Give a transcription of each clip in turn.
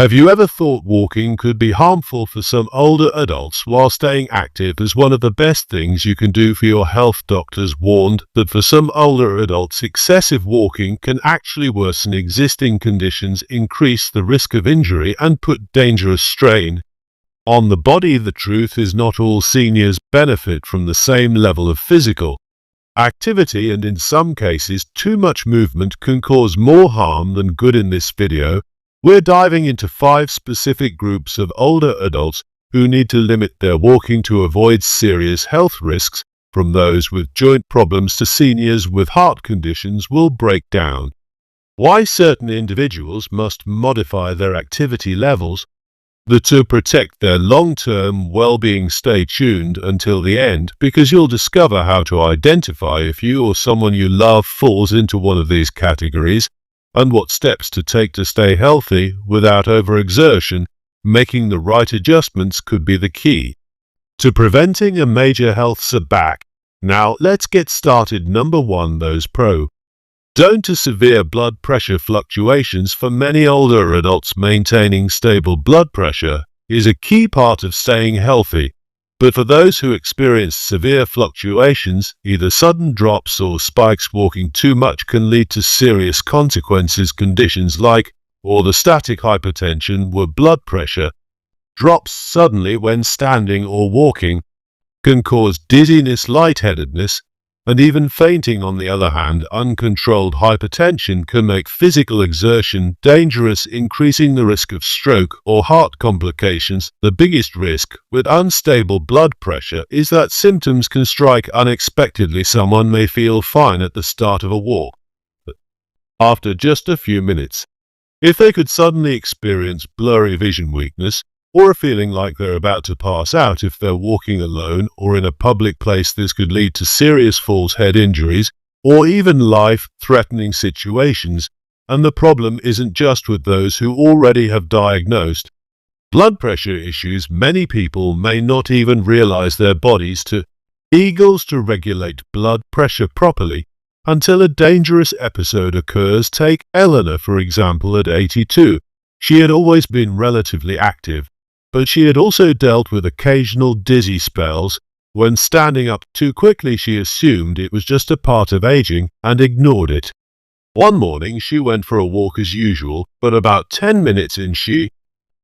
Have you ever thought walking could be harmful for some older adults while staying active as one of the best things you can do for your health? Doctors warned that for some older adults, excessive walking can actually worsen existing conditions, increase the risk of injury, and put dangerous strain on the body. The truth is, not all seniors benefit from the same level of physical activity, and in some cases, too much movement can cause more harm than good. In this video, we're diving into 5 specific groups of older adults who need to limit their walking to avoid serious health risks, from those with joint problems to seniors with heart conditions. We'll break down why certain individuals must modify their activity levels to protect their long-term well-being. Stay tuned until the end, because you'll discover how to identify if you or someone you love falls into one of these categories, and what steps to take to stay healthy without overexertion. Making the right adjustments could be the key to preventing a major health setback. Now, let's get started. Number 1. Those prone to severe blood pressure fluctuations. For many older adults, maintaining stable blood pressure is a key part of staying healthy. But for those who experience severe fluctuations, either sudden drops or spikes, walking too much can lead to serious consequences. Conditions like orthostatic hypertension, where blood pressure drops suddenly when standing or walking, can cause dizziness, lightheadedness, and even fainting. On the other hand, uncontrolled hypertension can make physical exertion dangerous, increasing the risk of stroke or heart complications. The biggest risk with unstable blood pressure is that symptoms can strike unexpectedly. Someone may feel fine at the start of a walk, but after just a few minutes, if they could suddenly experience blurry vision, weakness, or a feeling like they're about to pass out. If they're walking alone or in a public place, this could lead to serious falls, head injuries, or even life-threatening situations. And the problem isn't just with those who already have diagnosed blood pressure issues. Many people may not even realize their bodies to eagles to regulate blood pressure properly until a dangerous episode occurs. Take Eleanor, for example. At 82, she had always been relatively active, but she had also dealt with occasional dizzy spells. When standing up too quickly, she assumed it was just a part of aging and ignored it. One morning she went for a walk as usual, but about 10 minutes in she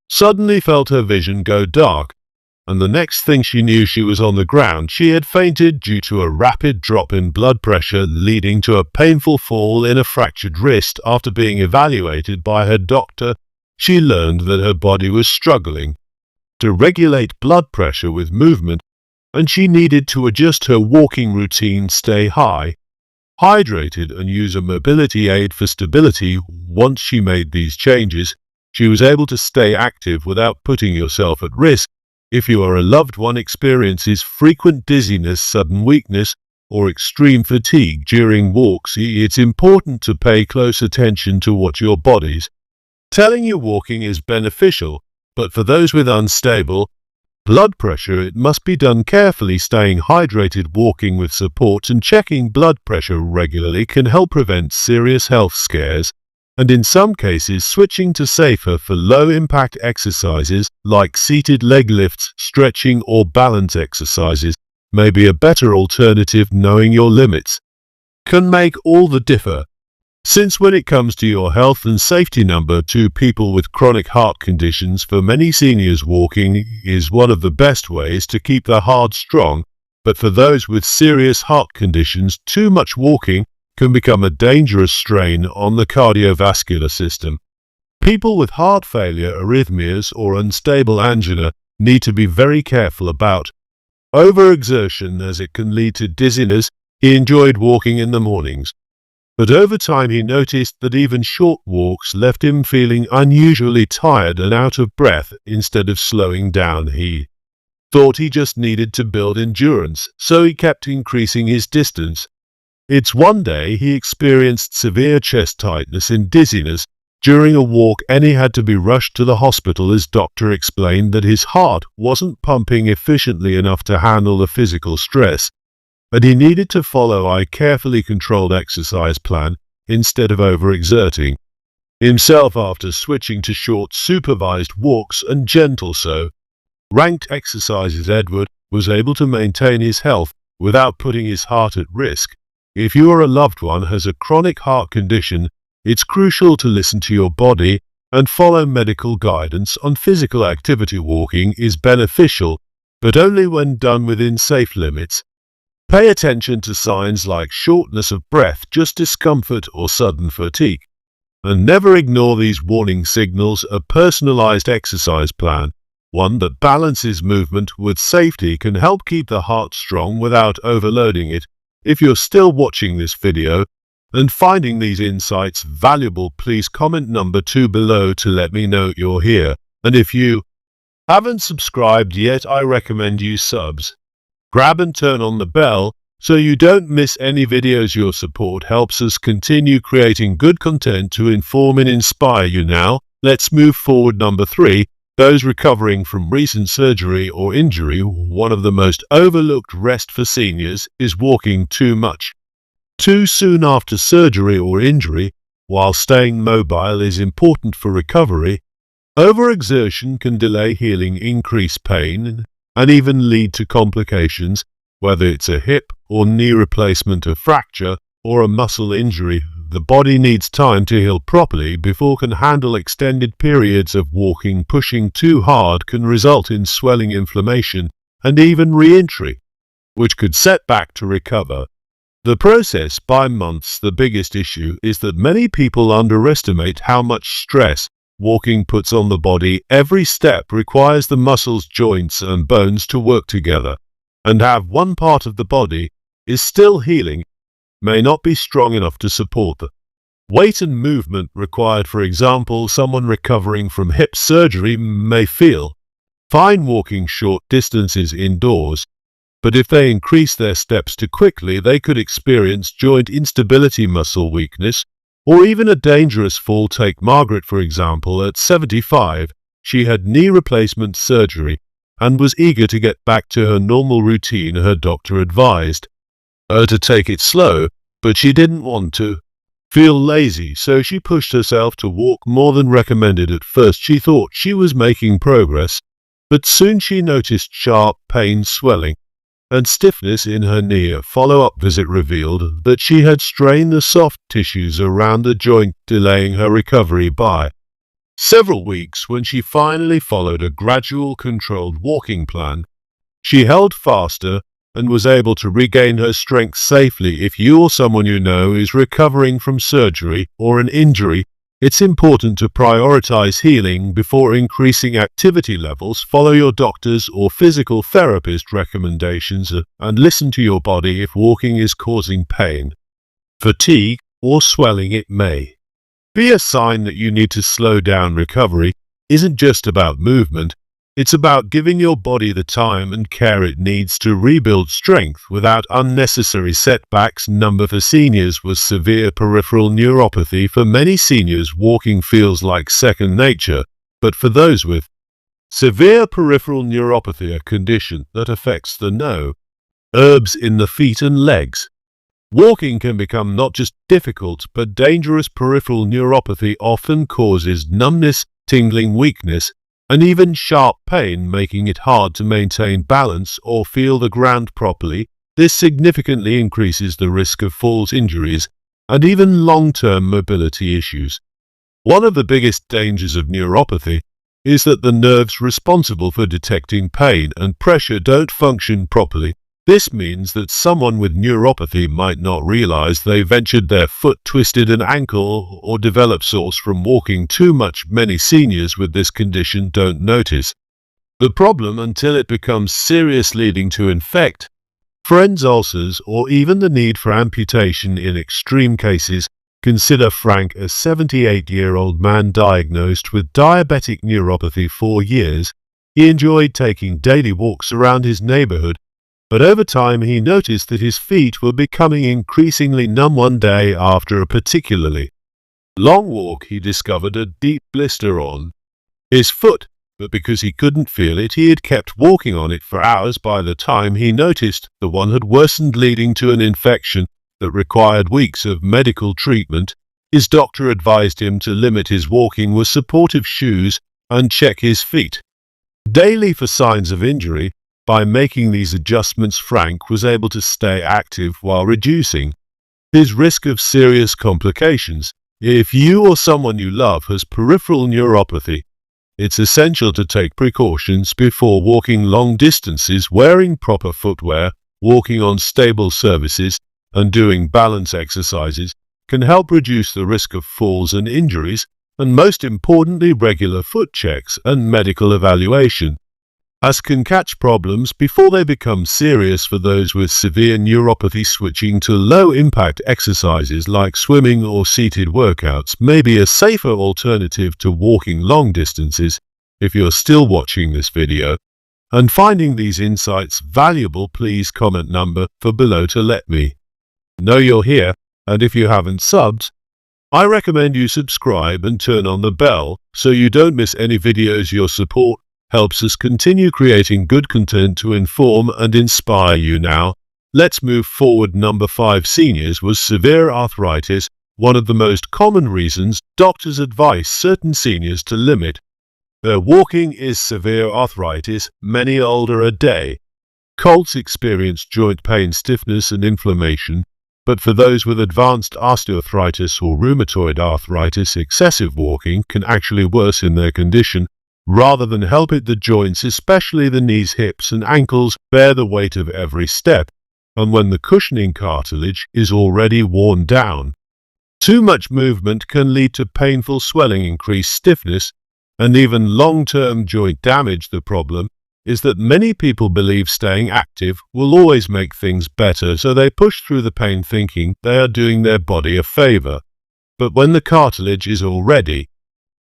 suddenly felt her vision go dark, and the next thing she knew, she was on the ground. She had fainted due to a rapid drop in blood pressure, leading to a painful fall in a fractured wrist. After being evaluated by her doctor, she learned that her body was struggling to regulate blood pressure with movement, and she needed to adjust her walking routine, stay hydrated, and use a mobility aid for stability. Once she made these changes, she was able to stay active without putting yourself at risk. If you or a loved one experiences frequent dizziness, sudden weakness, or extreme fatigue during walks, it's important to pay close attention to what your body's telling you. Walking is beneficial, but for those with unstable blood pressure, it must be done carefully. Staying hydrated, walking with support, and checking blood pressure regularly can help prevent serious health scares. And in some cases, switching to safer for low-impact exercises like seated leg lifts, stretching, or balance exercises may be a better alternative. Knowing your limits can make all the difference. Since when it comes to your health and safety. Number 2. People with chronic heart conditions. For many seniors, walking is one of the best ways to keep their heart strong, but for those with serious heart conditions, too much walking can become a dangerous strain on the cardiovascular system. People with heart failure, arrhythmias, or unstable angina need to be very careful about overexertion, as it can lead to dizziness. He enjoyed walking in the mornings, but over time he noticed that even short walks left him feeling unusually tired and out of breath. Instead of slowing down, he thought he just needed to build endurance, so he kept increasing his distance. It's one day he experienced severe chest tightness and dizziness during a walk, and he had to be rushed to the hospital. His doctor explained that his heart wasn't pumping efficiently enough to handle the physical stress, but he needed to follow a carefully controlled exercise plan instead of overexerting. himself after switching to short supervised walks and gentle ranked exercises. Edward was able to maintain his health without putting his heart at risk. If you or a loved one has a chronic heart condition, it's crucial to listen to your body and follow medical guidance on physical activity. Walking is beneficial, but only when done within safe limits. Pay attention to signs like shortness of breath, just discomfort, or sudden fatigue. And never ignore these warning signals. A personalized exercise plan, one that balances movement with safety, can help keep the heart strong without overloading it. If you're still watching this video and finding these insights valuable, please comment number 2 below to let me know you're here. And if you haven't subscribed yet, I recommend you subs. Grab and turn on the bell so you don't miss any videos. Your support helps us continue creating good content to inform and inspire you. Now, let's move forward. Number 3. Those recovering from recent surgery or injury. One of the most overlooked risks for seniors is walking too much too soon after surgery or injury. While staying mobile is important for recovery, overexertion can delay healing, increase pain, and even lead to complications. Whether it's a hip or knee replacement, a fracture, or a muscle injury, the body needs time to heal properly before it can handle extended periods of walking. Pushing too hard can result in swelling, inflammation, and even re-injury, which could set back to recover the process by months. The biggest issue is that many people underestimate how much stress walking puts on the body. Every step requires the muscles, joints, and bones to work together, and have one part of the body is still healing may not be strong enough to support the weight and movement required. For example, someone recovering from hip surgery may feel fine walking short distances indoors, but if they increase their steps too quickly, they could experience joint instability, muscle weakness, or even a dangerous fall. Take Margaret, for example. At 75, she had knee replacement surgery and was eager to get back to her normal routine. Her doctor advised her to take it slow, but she didn't want to feel lazy, so she pushed herself to walk more than recommended. At first she thought she was making progress, but soon she noticed sharp pain, swelling, and stiffness in her knee. A follow-up visit revealed that she had strained the soft tissues around the joint, delaying her recovery by several weeks. When she finally followed a gradual, controlled walking plan, she held faster and was able to regain her strength safely. If you or someone you know is recovering from surgery or an injury, it's important to prioritize healing before increasing activity levels. Follow your doctor's or physical therapist recommendations and listen to your body. If walking is causing pain, fatigue, or swelling, it may be a sign that you need to slow down. Recovery isn't just about movement. It's about giving your body the time and care it needs to rebuild strength without unnecessary setbacks. Number 4. Seniors with severe peripheral neuropathy. For many seniors, walking feels like second nature, but for those with severe peripheral neuropathy, a condition that affects the nerves in the feet and legs, walking can become not just difficult but dangerous. Peripheral neuropathy often causes numbness, tingling, weakness, and even sharp pain, making it hard to maintain balance or feel the ground properly. This significantly increases the risk of falls, injuries, and even long-term mobility issues. One of the biggest dangers of neuropathy is that the nerves responsible for detecting pain and pressure don't function properly. This means that someone with neuropathy might not realize they ventured their foot, twisted an ankle, or developed sores from walking too much. Many seniors with this condition don't notice the problem until it becomes serious, leading to infect, friends, ulcers, or even the need for amputation in extreme cases. Consider Frank, a 78-year-old man diagnosed with diabetic neuropathy. For years, he enjoyed taking daily walks around his neighborhood, but over time he noticed that his feet were becoming increasingly numb. One day, after a particularly long walk, he discovered a deep blister on his foot, but because he couldn't feel it, he had kept walking on it for hours. By the time he noticed, the one had worsened, leading to an infection that required weeks of medical treatment. His doctor advised him to limit his walking with supportive shoes and check his feet daily for signs of injury. By making these adjustments, Frank was able to stay active while reducing his risk of serious complications. If you or someone you love has peripheral neuropathy, it's essential to take precautions before walking long distances. Wearing proper footwear, walking on stable surfaces, and doing balance exercises can help reduce the risk of falls and injuries, and most importantly, regular foot checks and medical evaluation can catch problems before they become serious. For those with severe neuropathy, switching to low-impact exercises like swimming or seated workouts may be a safer alternative to walking long distances. If you're still watching this video and finding these insights valuable, please comment number 4 below to let me know you're here. And if you haven't subbed, I recommend you subscribe and turn on the bell so you don't miss any videos. Your support helps us continue creating good content to inform and inspire you. Now, let's move forward. Number 5. Seniors with severe arthritis. One of the most common reasons doctors advise certain seniors to limit their walking is severe arthritis. Many older adults experience joint pain, stiffness, and inflammation. But for those with advanced osteoarthritis or rheumatoid arthritis, excessive walking can actually worsen their condition rather than help it. The joints, especially the knees, hips, and ankles, bear the weight of every step, and when the cushioning cartilage is already worn down, too much movement can lead to painful swelling, increased stiffness, and even long-term joint damage. The problem is that many people believe staying active will always make things better, so they push through the pain thinking they are doing their body a favor. But when the cartilage is already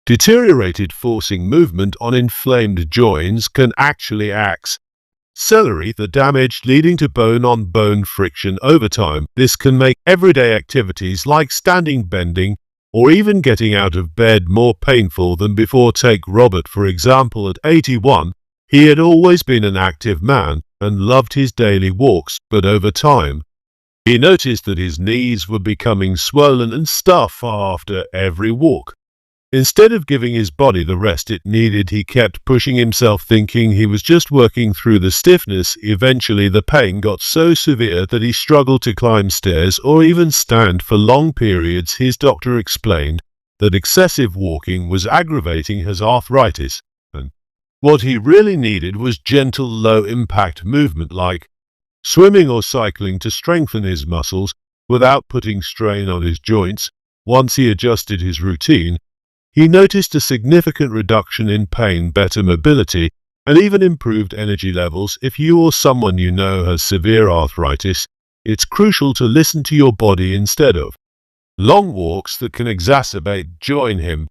deteriorated, forcing movement on inflamed joints can actually accelerate the damage, leading to bone-on-bone friction over time. This can make everyday activities like standing, bending, or even getting out of bed more painful than before. Take Robert, for example. At 81, he had always been an active man and loved his daily walks, but over time, he noticed that his knees were becoming swollen and stiff after every walk. Instead of giving his body the rest it needed, he kept pushing himself, thinking he was just working through the stiffness. Eventually, the pain got so severe that he struggled to climb stairs or even stand for long periods. His doctor explained that excessive walking was aggravating his arthritis, and what he really needed was gentle, low-impact movement like swimming or cycling to strengthen his muscles without putting strain on his joints. Once he adjusted his routine, he noticed a significant reduction in pain, better mobility, and even improved energy levels. If you or someone you know has severe arthritis, it's crucial to listen to your body instead of long walks that can exacerbate. Join him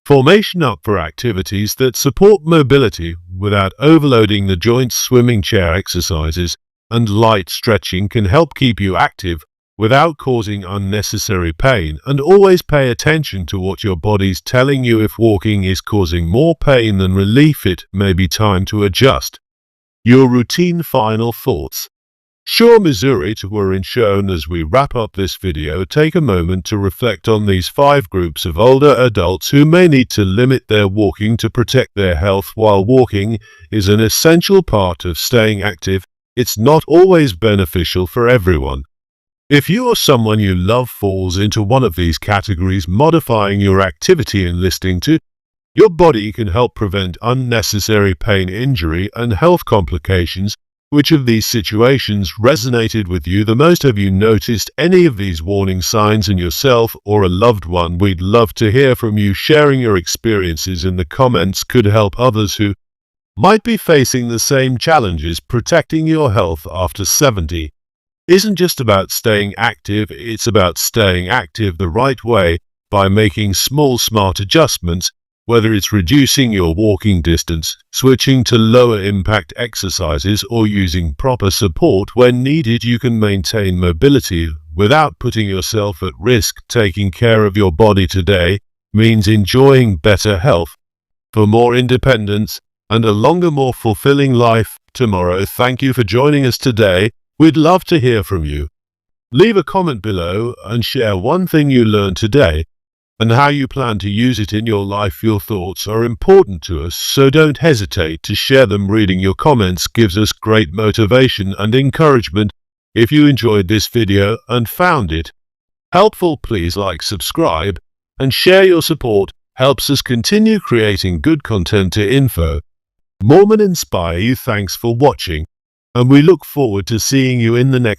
formation up for activities that support mobility without overloading the joints. Swimming, chair exercises, and light stretching can help keep you active without causing unnecessary pain. And always pay attention to what your body's telling you. If walking is causing more pain than relief, it may be time to adjust your routine. Final thoughts. Sure, Missouri were in shown. As we wrap up this video, take a moment to reflect on these 5 groups of older adults who may need to limit their walking to protect their health. While walking is an essential part of staying active, it's not always beneficial for everyone. If you or someone you love falls into one of these categories, modifying your activity and listening to your body can help prevent unnecessary pain, injury, and health complications. Which of these situations resonated with you the most? Have you noticed any of these warning signs in yourself or a loved one? We'd love to hear from you. Sharing your experiences in the comments could help others who might be facing the same challenges. Protecting your health after 70 isn't just about staying active, it's about staying active the right way by making small, smart adjustments. Whether it's reducing your walking distance, switching to lower impact exercises, or using proper support when needed, you can maintain mobility without putting yourself at risk. Taking care of your body today means enjoying better health for more independence and a longer, more fulfilling life tomorrow. Thank you for joining us today. We'd love to hear from you. Leave a comment below and share one thing you learned today. and how you plan to use it in your life. Your thoughts are important to us, so don't hesitate to share them. Reading your comments gives us great motivation and encouragement. If you enjoyed this video and found it helpful, please like, subscribe, and share. Your support helps us continue creating good content to info more and inspire you. Thanks for watching, and we look forward to seeing you in the next